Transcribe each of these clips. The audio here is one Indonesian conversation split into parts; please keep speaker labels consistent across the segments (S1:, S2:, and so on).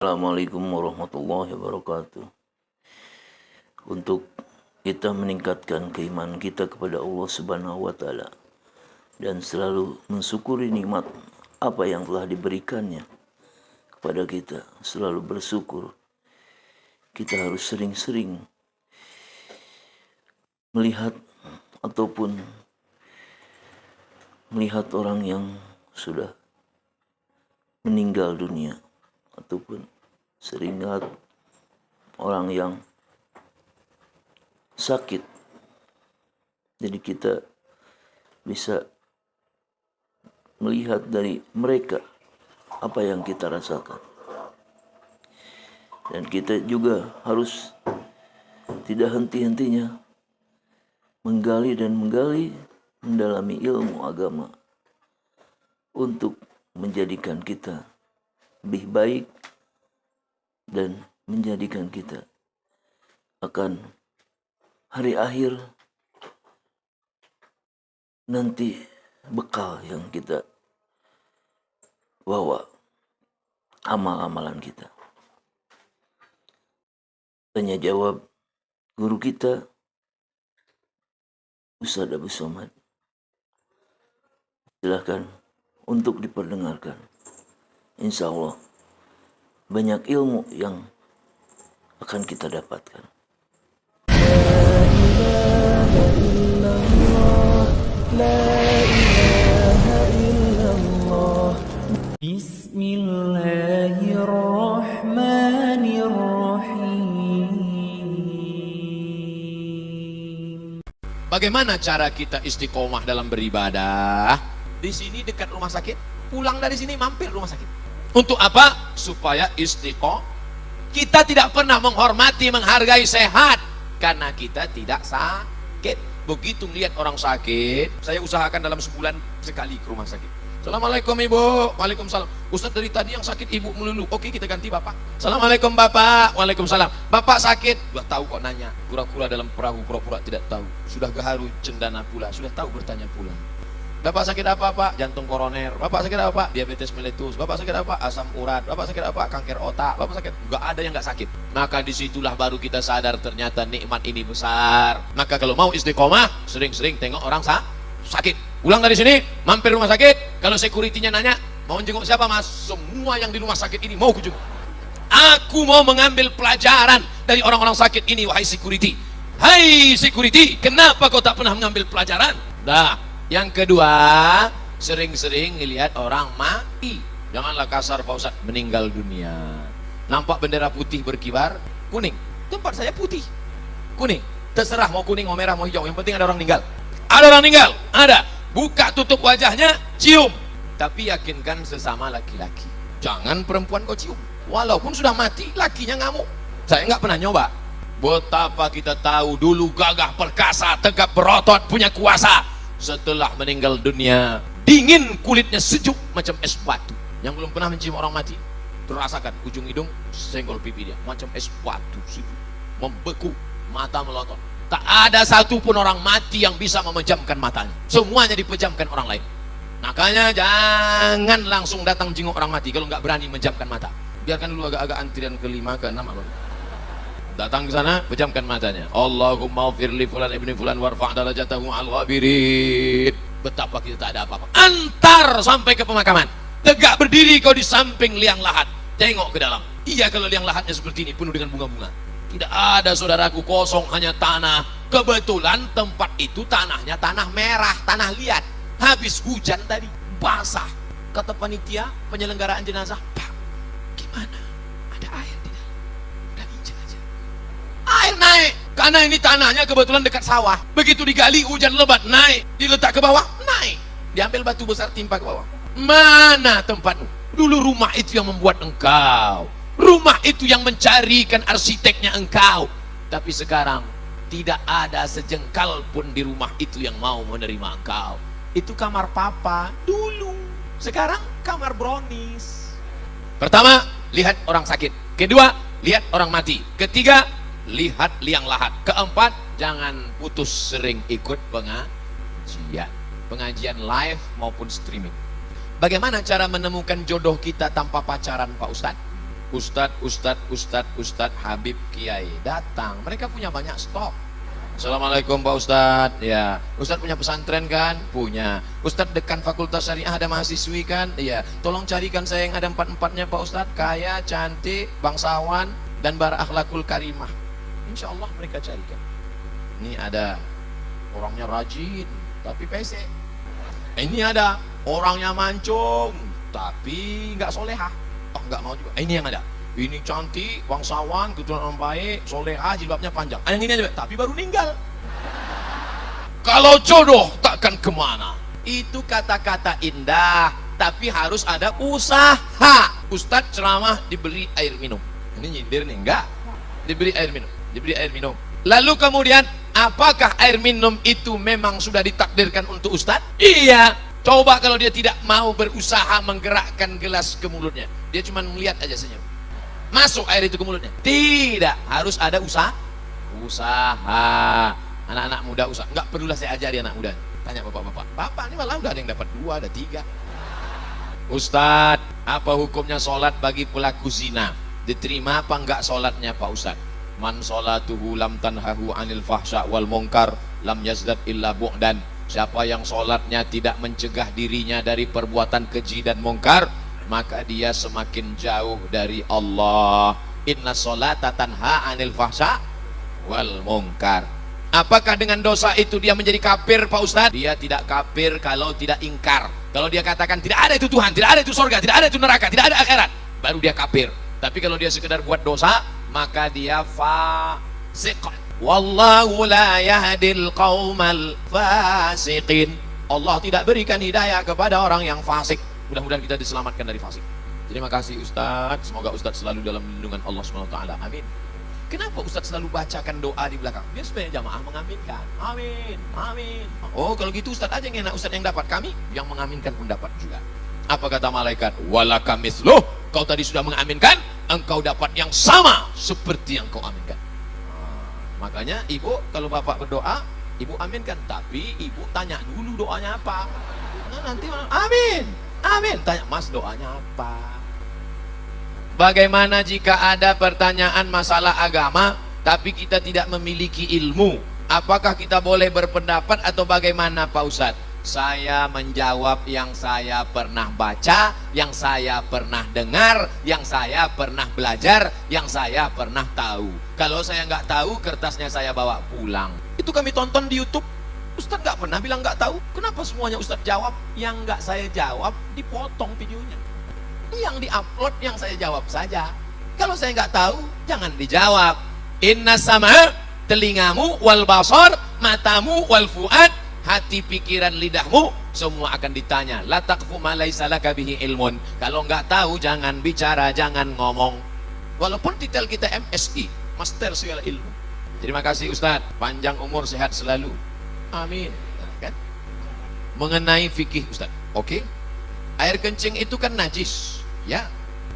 S1: Assalamualaikum warahmatullahi wabarakatuh. Untuk kita meningkatkan keimanan kita kepada Allah Subhanahu wa taala dan selalu mensyukuri nikmat apa yang telah diberikannya kepada kita, selalu bersyukur. Kita harus sering-sering melihat ataupun melihat orang yang sudah meninggal dunia, ataupun sering lihat orang yang sakit. Jadi kita bisa melihat dari mereka apa yang kita rasakan. Dan kita juga harus tidak henti-hentinya menggali dan mendalami ilmu agama untuk menjadikan kita lebih baik dan menjadikan kita akan hari akhir nanti bekal yang kita bawa amal-amalan kita. Tanya jawab guru kita Ustaz Abu Somad. Silahkan untuk diperdengarkan. Insya Allah banyak ilmu yang akan kita dapatkan.
S2: Bismillahirrahmanirrahim. Bagaimana cara kita istiqomah dalam beribadah? Di sini dekat rumah sakit, pulang dari sini mampir rumah sakit. Untuk apa? Supaya istiqomah. Kita tidak pernah menghormati, menghargai sehat karena kita tidak sakit. Begitu lihat orang sakit, saya usahakan dalam sebulan sekali ke rumah sakit. Assalamualaikum ibu. Waalaikumsalam. Ustaz, dari tadi yang sakit ibu melulu. Oke, kita ganti bapak. Assalamualaikum bapak. Waalaikumsalam. Bapak sakit? Sudah tahu kok nanya. Kura-kura dalam perahu, pura-pura tidak tahu. Sudah gaharu cendana pula. Sudah tahu bertanya pula. Bapak sakit apa pak? Jantung koroner. Bapak sakit apa pak? Diabetes meletus. Bapak sakit apa? Asam urat. Bapak sakit apa? Kanker otak. Bapak sakit? Enggak ada yang enggak sakit. Maka disitulah baru kita sadar ternyata nikmat ini besar. Maka kalau mau istiqomah, sering-sering tengok orang sakit. Pulang dari sini, mampir rumah sakit. Kalau security-nya nanya, mau jenguk siapa mas? Semua yang di rumah sakit ini mau kujenguk. Aku mau mengambil pelajaran dari orang-orang sakit ini, wahai security. Hai security, kenapa kau tak pernah mengambil pelajaran? Dah. Yang kedua, sering-sering ngelihat orang mati. Janganlah kasar Pak Ustaz, meninggal dunia. Nampak bendera putih berkibar, kuning. Tempat saya putih, kuning. Terserah mau kuning, mau merah, mau hijau. Yang penting ada orang meninggal. Ada orang meninggal, ada. Buka tutup wajahnya, cium. Tapi yakinkan sesama laki-laki. Jangan perempuan kau cium. Walaupun sudah mati, lakinya ngamuk. Saya nggak pernah nyoba. Betapa kita tahu dulu gagah perkasa, tegap berotot, punya kuasa. Setelah meninggal dunia, dingin kulitnya, sejuk macam es batu. Yang belum pernah mencium orang mati, terasakan ujung hidung senggol pipi dia macam es batu, sejuk, membeku, mata melotot. Tak ada satupun orang mati yang bisa memejamkan matanya. Semuanya dipejamkan orang lain. Makanya jangan langsung datang jenguk orang mati kalau nggak berani menjamkan mata. Biarkan dulu agak-agak antrian ke-5 ke-6 apa. Datang ke sana, pejamkan matanya. Allahumma firli fulan ibni fulan warfa' darajatahu al-ghabirin. Betapa kita tak ada apa-apa. Antar sampai ke pemakaman. Tegak berdiri kau di samping liang lahat. Tengok ke dalam. Iya, kalau liang lahatnya seperti ini, penuh dengan bunga-bunga. Tidak ada saudaraku, kosong, hanya tanah. Kebetulan tempat itu tanahnya tanah merah, tanah liat. Habis hujan tadi, basah. Kata panitia penyelenggaraan jenazah, Pak, gimana? Ada air di dalam. Udah injek aja. Air naik, karena ini tanahnya kebetulan dekat sawah. Begitu digali, hujan lebat, naik. Diletak ke bawah, naik. Diambil batu besar, timpa ke bawah. Mana tempatmu? Dulu rumah itu yang membuat engkau. Rumah itu yang mencarikan arsiteknya engkau. Tapi sekarang tidak ada sejengkal pun di rumah itu yang mau menerima engkau. Itu kamar papa dulu. Sekarang kamar brownies. Pertama, lihat orang sakit. Kedua, lihat orang mati. Ketiga, lihat liang lahat. Keempat, jangan putus sering ikut pengajian. Pengajian live maupun streaming. Bagaimana cara menemukan jodoh kita tanpa pacaran, Pak Ustadz? Ustadz Habib Kiai datang. Mereka punya banyak stok. Assalamualaikum Pak Ustadz. Ya, Ustadz punya pesantren kan? Punya. Ustadz dekan Fakultas Syariah ada mahasiswi kan? Iya. Tolong carikan saya yang ada empat-empatnya Pak Ustadz. Kaya, cantik, bangsawan, dan berakhlakul karimah. Insya Allah mereka carikan. Ini ada orangnya rajin, tapi pesek. Ini ada orangnya mancung, tapi nggak solehah. Oh, nggak mau juga. Ini yang ada. Ini cantik, bangsawan, keturunan baik, soleha, jilbabnya panjang. Yang ini aja, tapi baru meninggal. Kalau jodoh takkan kemana. Itu kata-kata indah, tapi harus ada usaha. Ustadz ceramah diberi air minum. Ini nyindir nih, enggak. Diberi air minum, diberi air minum. Lalu kemudian, apakah air minum itu memang sudah ditakdirkan untuk Ustadz? Iya. Coba kalau dia tidak mau berusaha menggerakkan gelas ke mulutnya. Dia cuma melihat aja senyum. Masuk air itu ke mulutnya? Tidak, harus ada usaha. Anak-anak muda usaha. Enggak perlulah saya ajari anak muda. Tanya bapak-bapak. Bapak ini malah udah ada yang dapat 2, ada 3. Ustadz, apa hukumnya sholat bagi pelaku zina? Diterima apa enggak sholatnya Pak Ustadz? Man sholatuhu lam tanhahu anil fahsya wal munkar lam yazdad illa bu'dan. Siapa yang sholatnya tidak mencegah dirinya dari perbuatan keji dan mungkar, maka dia semakin jauh dari Allah. Inna sholata tanha anil fahsya wal munkar. Apakah dengan dosa itu dia menjadi kafir Pak Ustadz? Dia tidak kafir kalau tidak ingkar. Kalau dia katakan tidak ada itu Tuhan, tidak ada itu surga, tidak ada itu neraka, tidak ada akhirat, baru dia kafir. Tapi kalau dia sekedar buat dosa, maka dia fasik. Wallahu la yahdil qaumal fasiqin. Allah tidak berikan hidayah kepada orang yang fasik. Mudah-mudahan kita diselamatkan dari fasik. Terima kasih Ustadz. Semoga Ustadz selalu dalam lindungan Allah SWT. Amin. Kenapa Ustadz selalu bacakan doa di belakang? Biar supaya jamaah mengaminkan. Amin, amin. Oh, kalau gitu Ustadz aja yang enak, Ustadz yang dapat. Kami yang mengaminkan pun dapat juga. Apa kata malaikat? Walaka misluh. Kau tadi sudah mengaminkan, engkau dapat yang sama seperti yang kau aminkan. Makanya ibu kalau bapak berdoa, ibu aminkan. Tapi ibu tanya dulu doanya apa. Nah, nanti amin, amin. Tanya mas doanya apa. Bagaimana jika ada pertanyaan masalah agama, tapi kita tidak memiliki ilmu? Apakah kita boleh berpendapat atau bagaimana Pak Ustadz? Saya menjawab yang saya pernah baca, yang saya pernah dengar, yang saya pernah belajar, yang saya pernah tahu. Kalau saya nggak tahu, kertasnya saya bawa pulang. Itu kami tonton di YouTube. Ustadz nggak pernah bilang nggak tahu. Kenapa semuanya Ustadz jawab? Yang nggak saya jawab dipotong videonya. Yang diupload yang saya jawab saja. Kalau saya nggak tahu, jangan dijawab. Inna sama telingamu wal basar, matamu wal fuad, hati, pikiran, lidahmu semua akan ditanya. La taqfu ma laisa laka bihi ilmun. Kalau nggak tahu jangan bicara, jangan ngomong. Walaupun titel kita MSI, Master Segala Ilmu. Terima kasih Ustadz, panjang umur, sehat selalu. Amin. Kan? Mengenai fikih Ustadz. Oke. Air kencing itu kan najis, ya.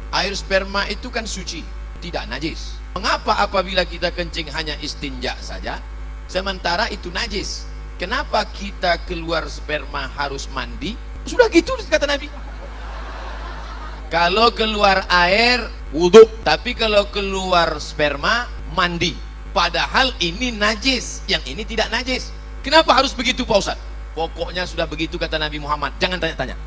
S2: Air sperma itu kan suci, tidak najis. Mengapa apabila kita kencing hanya istinja saja, sementara itu najis? Kenapa kita keluar sperma harus mandi? Sudah gitu kata Nabi. Kalau keluar air wudhu, tapi kalau keluar sperma mandi. Padahal ini najis, yang ini tidak najis. Kenapa harus begitu Pak Ustadz? Pokoknya sudah begitu kata Nabi Muhammad. Jangan tanya-tanya.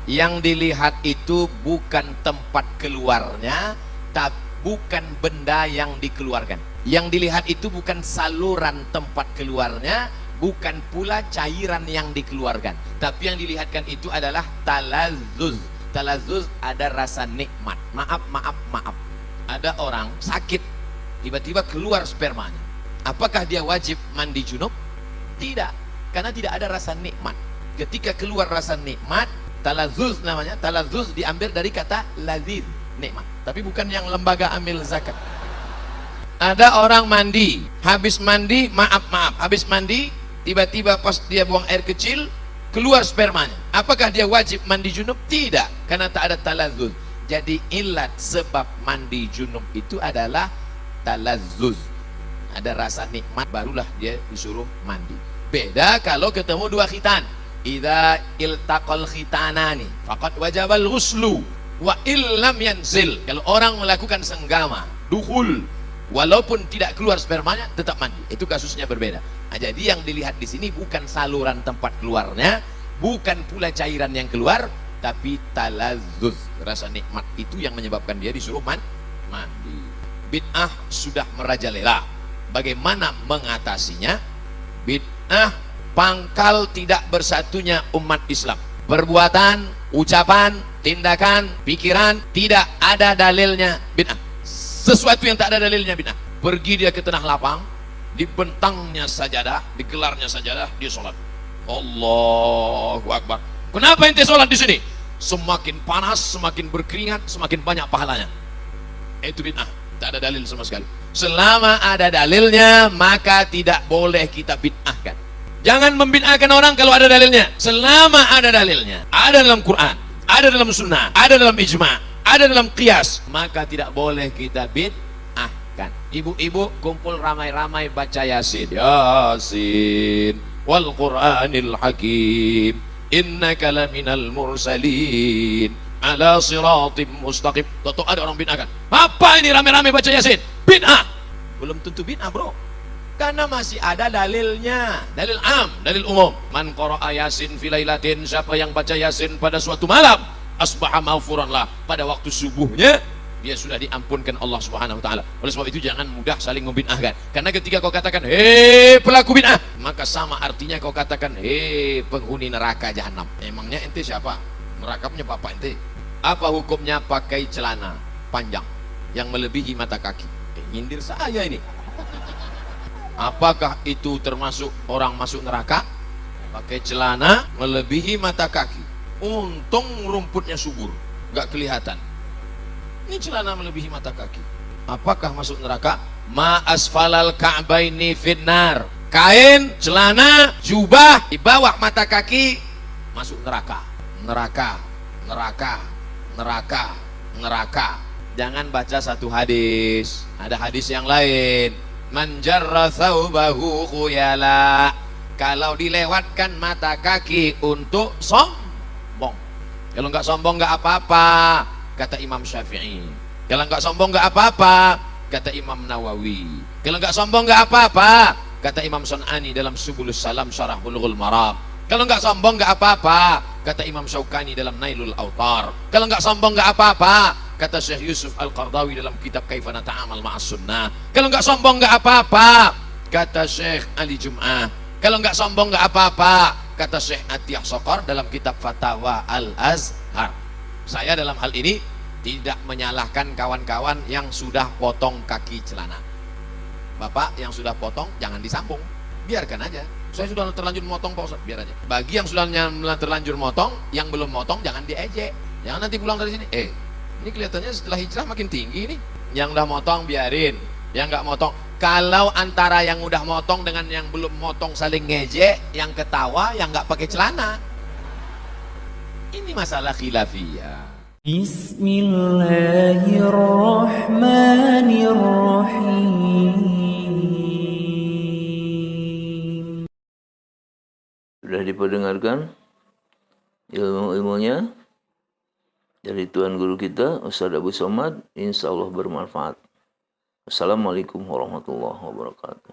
S2: Yang dilihat itu bukan tempat keluarnya, tapi bukan benda yang dikeluarkan. Yang dilihat itu bukan saluran tempat keluarnya, bukan pula cairan yang dikeluarkan, tapi yang dilihatkan itu adalah talazzuz. Talazzuz ada rasa nikmat. Maaf. Ada orang sakit, tiba-tiba keluar spermanya. Apakah dia wajib mandi junub? Tidak, karena tidak ada rasa nikmat. Ketika keluar rasa nikmat, talazzuz namanya. Talazzuz diambil dari kata lazid, nikmat. Tapi bukan yang lembaga amil zakat. Ada orang mandi, habis mandi, habis mandi, tiba-tiba pas dia buang air kecil, keluar spermanya. Apakah dia wajib mandi junub? Tidak, karena tak ada talazzuz. Jadi ilat sebab mandi junub itu adalah talazzuz. Ada rasa nikmat, barulah dia disuruh mandi. Beda kalau ketemu dua khitan. Idza iltaqal khitanani faqad wajabal ghuslu. Wa illam yanzil, kalau orang melakukan senggama, dukhul, walaupun tidak keluar spermanya tetap mandi. Itu kasusnya berbeda. Nah, jadi yang dilihat di sini bukan saluran tempat keluarnya, bukan pula cairan yang keluar, tapi talazzuz, rasa nikmat itu yang menyebabkan dia disuruh mandi. Bid'ah sudah merajalela. Bagaimana mengatasinya? Bid'ah pangkal tidak bersatunya umat Islam. Perbuatan, ucapan, tindakan, pikiran tidak ada dalilnya bid'ah. Sesuatu yang tak ada dalilnya bid'ah. Pergi dia ke tanah lapang, dibentangnya sajadah, digelarnya sajadah, dia sholat. Allahu Akbar. Kenapa ente sholat di sini? Semakin panas, semakin berkeringat, semakin banyak pahalanya. Itu bid'ah. Tak ada dalil sama sekali. Selama ada dalilnya, maka tidak boleh kita bid'ahkan. Jangan membid'ahkan orang kalau ada dalilnya. Selama ada dalilnya, ada dalam Quran, ada dalam sunnah, ada dalam ijma', ada dalam qiyas, maka tidak boleh kita bid'ahkan. Ibu-ibu kumpul ramai-ramai baca Yasin. Yasin wal Qur'anil Hakim, innaka laminal mursalin ala siratim mustaqim. Toto ada orang bid'ahkan. Apa ini rame-rame baca Yasin? Bid'ah. Belum tentu bid'ah, bro. Karena masih ada dalilnya. Dalil am, dalil umum. Man qara'a Yasin fi lailatin, siapa yang baca Yasin pada suatu malam, asbaha maghfuran lah, pada waktu subuhnya dia sudah diampunkan Allah Subhanahu wa taala. Oleh sebab itu jangan mudah saling membid'ahkan. Karena ketika kau katakan hei pelaku bid'ah, maka sama artinya kau katakan hei penghuni neraka jahanam. Emangnya ente siapa? Neraka punya bapak ente. Apa hukumnya pakai celana panjang yang melebihi mata kaki? Nyindir saya ini. Apakah itu termasuk orang masuk neraka? Pakai celana melebihi mata kaki. Untung rumputnya subur, gak kelihatan. Ini celana melebihi mata kaki. Apakah masuk neraka? Ma asfalal ka'baini finnar. Kain, celana, jubah di bawah mata kaki masuk neraka. Neraka, neraka, neraka, neraka. Jangan baca satu hadis. Ada hadis yang lain. Man jarra thawbahu khuyala. Kalau dilewatkan mata kaki untuk sombong. Kalau nggak sombong nggak apa-apa, kata Imam Syafi'i. Kalau nggak sombong nggak apa-apa, kata Imam Nawawi. Kalau nggak sombong nggak apa-apa, kata Imam Sun'ani dalam Subulus Salam Syarah Bulughul Maram. Kalau nggak sombong nggak apa-apa, kata Imam Syaukani dalam Nailul Autar. Kalau nggak sombong nggak apa-apa, kata Syekh Yusuf Al-Qardawi dalam kitab Kaifana Ta'amal Ma'as Sunnah. Kalau nggak sombong nggak apa-apa, kata Syekh Ali Jum'ah. Kalau nggak sombong nggak apa-apa, kata Syekh Atiyah Sokor dalam kitab Fatawa Al-Azhar. Saya dalam hal ini tidak menyalahkan kawan-kawan yang sudah potong kaki celana. Bapak yang sudah potong jangan disambung, biarkan aja. Saya sudah terlanjur motong Pak Ustaz, biar aja. Bagi yang sudah terlanjur motong, yang belum motong jangan diejek. Jangan nanti pulang dari sini, ini kelihatannya setelah hijrah makin tinggi nih. Yang udah motong biarin, yang nggak motong. Kalau antara yang udah motong dengan yang belum motong saling ngejek, yang ketawa, yang nggak pakai celana. Ini masalah khilafiyah.
S1: Bismillahirrahmanirrahim. Sudah diperdengarkan ilmu-ilmunya dari Tuan Guru kita Ustaz Abu Somad, insya Allah bermanfaat. Assalamualaikum warahmatullahi wabarakatuh.